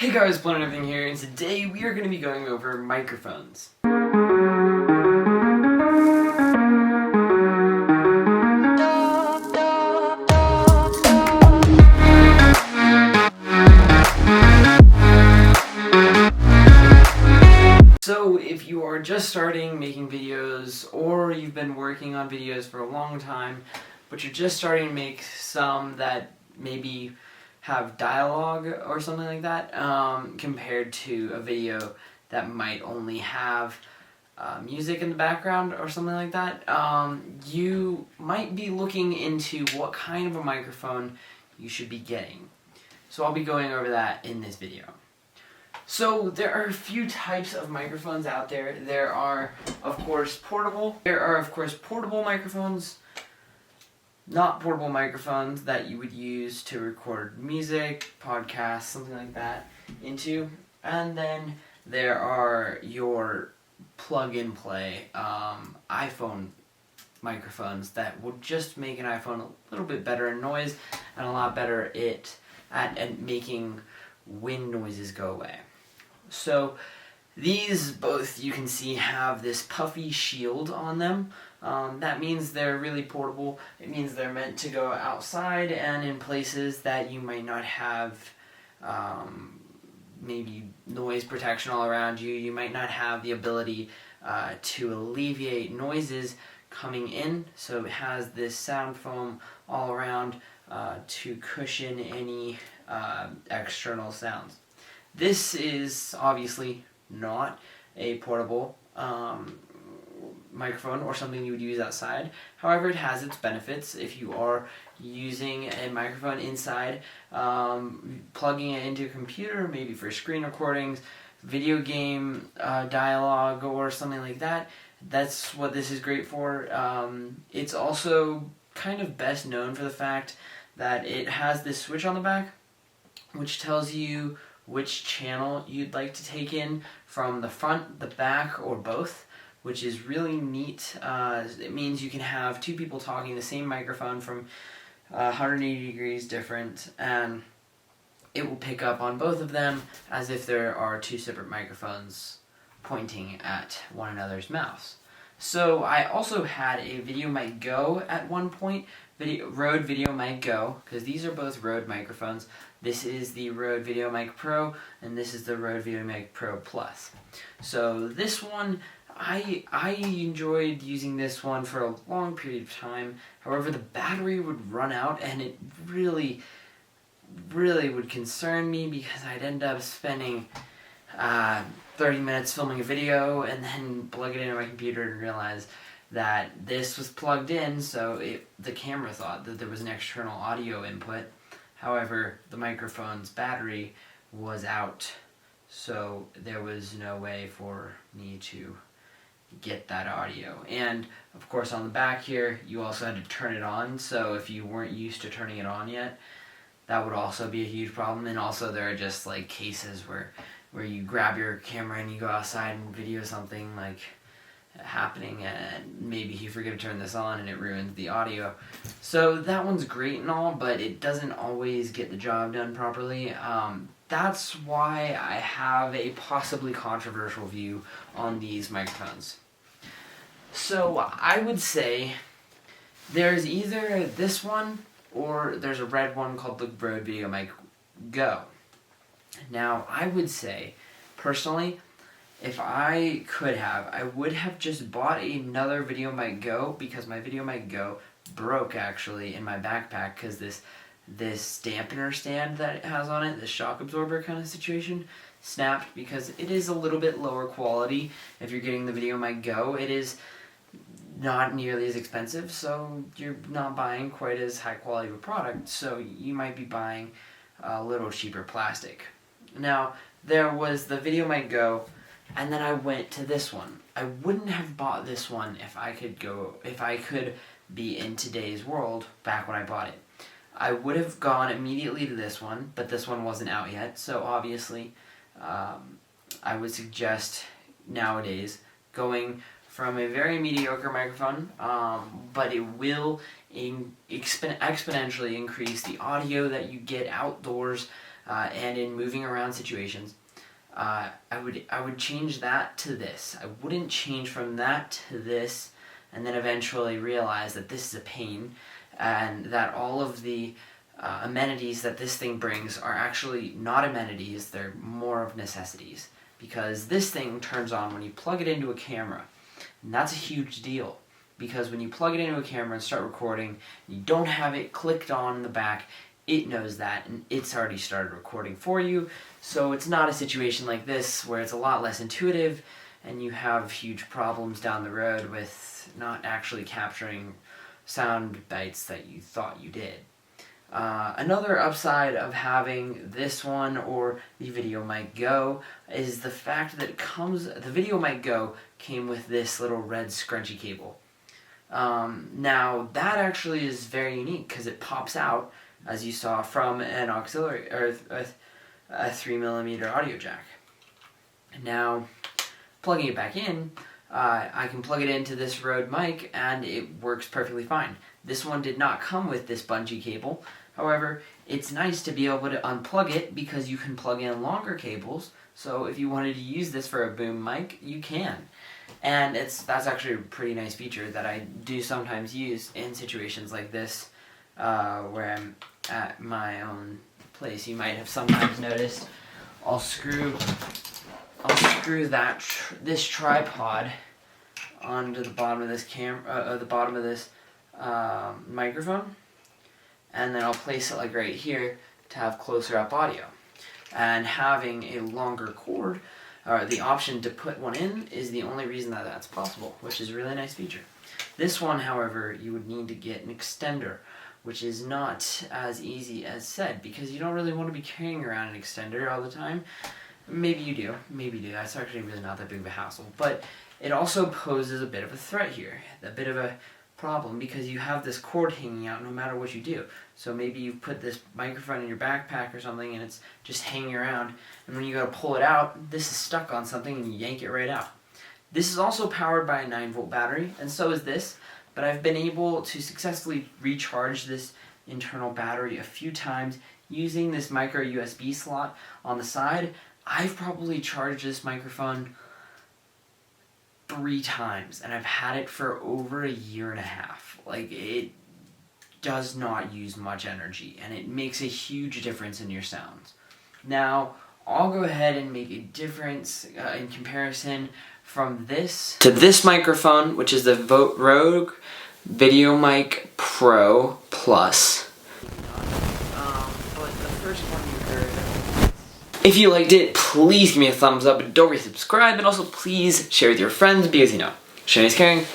Hey guys, Planet Everything here, and today we are going to be going over microphones. So if you are just starting making videos, or you've been working on videos for a long time, but you're just starting to make some that maybe have dialogue or something like that, compared to a video that might only have music in the background or something like that, you might be looking into what kind of a microphone you should be getting. So I'll be going over that in this video. So there are a few types of microphones out there. There are, of course, portable. There are, of course, portable microphones. Not portable microphones that you would use to record music, podcasts, something like that into. And then there are your plug-and-play iPhone microphones that will just make an iPhone a little bit better in noise and a lot better at making wind noises go away. So these both, you can see, have this puffy shield on them. That means they're really portable. It means they're meant to go outside and in places that you might not have maybe noise protection all around you. You might not have the ability to alleviate noises coming in, so it has this sound foam all around to cushion any external sounds. This is obviously not a portable microphone or something you would use outside. However, it has its benefits. If you are using a microphone inside, plugging it into a computer, maybe for screen recordings, video game dialogue, or something like that, that's what this is great for. It's also kind of best known for the fact that it has this switch on the back, which tells you which channel you'd like to take in from the front, the back, or both, which is really neat. It means you can have two people talking the same microphone from 180 degrees different, and it will pick up on both of them as if there are two separate microphones pointing at one another's mouths. So I also had a Video Mic Go at one point, Rode Video Mic Go, because these are both Rode microphones. This is the Rode Video Mic Pro, and this is the Rode Video Mic Pro Plus. So this one, I enjoyed using this one for a long period of time. However, the battery would run out, and it really would concern me because I'd end up spending 30 minutes filming a video and then plug it into my computer and realize that this was plugged in, so the camera thought that there was an external audio input. However, the microphone's battery was out, so there was no way for me to get that audio. And of course, on the back here, you also had to turn it on, so if you weren't used to turning it on yet, that would also be a huge problem. And also, there are just like cases where you grab your camera and you go outside and video something like happening, and maybe you forget to turn this on and it ruins the audio. So that one's great and all, but it doesn't always get the job done properly. That's why I have a possibly controversial view on these microphones. So I would say there's either this one or there's a red one called the Rode Video Mic Go. Now, I would say, personally, if I could have, I would have just bought another Video Mic Go, because my Video Mic Go broke actually in my backpack because this dampener stand that it has on it, this shock absorber kind of situation, snapped because it is a little bit lower quality. If you're getting the Video Mic Go, it is not nearly as expensive, so you're not buying quite as high quality of a product, so you might be buying a little cheaper plastic. Now, there was the Video Mic Go, and then I went to this one. I wouldn't have bought this one if I could be in today's world back when I bought it. I would have gone immediately to this one, but this one wasn't out yet, so obviously I would suggest nowadays going from a very mediocre microphone, but it will exponentially increase the audio that you get outdoors and in moving around situations, I would change that to this. I wouldn't change from that to this and then eventually realize that this is a pain and that all of the amenities that this thing brings are actually not amenities, they're more of necessities. Because this thing turns on when you plug it into a camera. And that's a huge deal. Because when you plug it into a camera and start recording, you don't have it clicked on in the back, it knows that and it's already started recording for you. So it's not a situation like this where it's a lot less intuitive and you have huge problems down the road with not actually capturing sound bites that you thought you did. Another upside of having this one or the Video Mic Go is the fact that the Video Mic Go came with this little red scrunchy cable. Now that actually is very unique because it pops out, as you saw, from an auxiliary or a 3mm audio jack. Now, plugging it back in, I can plug it into this Rode mic and it works perfectly fine. This one did not come with this bungee cable. However, it's nice to be able to unplug it because you can plug in longer cables. So if you wanted to use this for a boom mic, you can. And that's actually a pretty nice feature that I do sometimes use in situations like this, where I'm at my own place. You might have sometimes noticed I'll screw this tripod onto the bottom of this microphone, and then I'll place it like right here to have closer up audio. And having a longer cord, or the option to put one in, is the only reason that that's possible, which is a really nice feature. This one, however, you would need to get an extender, which is not as easy as said, because you don't really want to be carrying around an extender all the time. Maybe you do, that's actually really not that big of a hassle, but it also poses a bit of a threat here, a bit of a problem, because you have this cord hanging out no matter what you do. So maybe you put this microphone in your backpack or something and it's just hanging around, and when you go to pull it out, this is stuck on something and you yank it right out. This is also powered by a 9-volt battery, and so is this, but I've been able to successfully recharge this internal battery a few times using this micro USB slot on the side. I've probably charged this microphone 3 times, and I've had it for over 1.5 years. Like, it does not use much energy, and it makes a huge difference in your sounds. Now, I'll go ahead and make a difference in comparison from this to this microphone, which is the Rode Video Mic Pro Plus. But the first one you heard. If you liked it, please give me a thumbs up, and don't forget to subscribe, and also please share with your friends, because, you know, sharing is caring.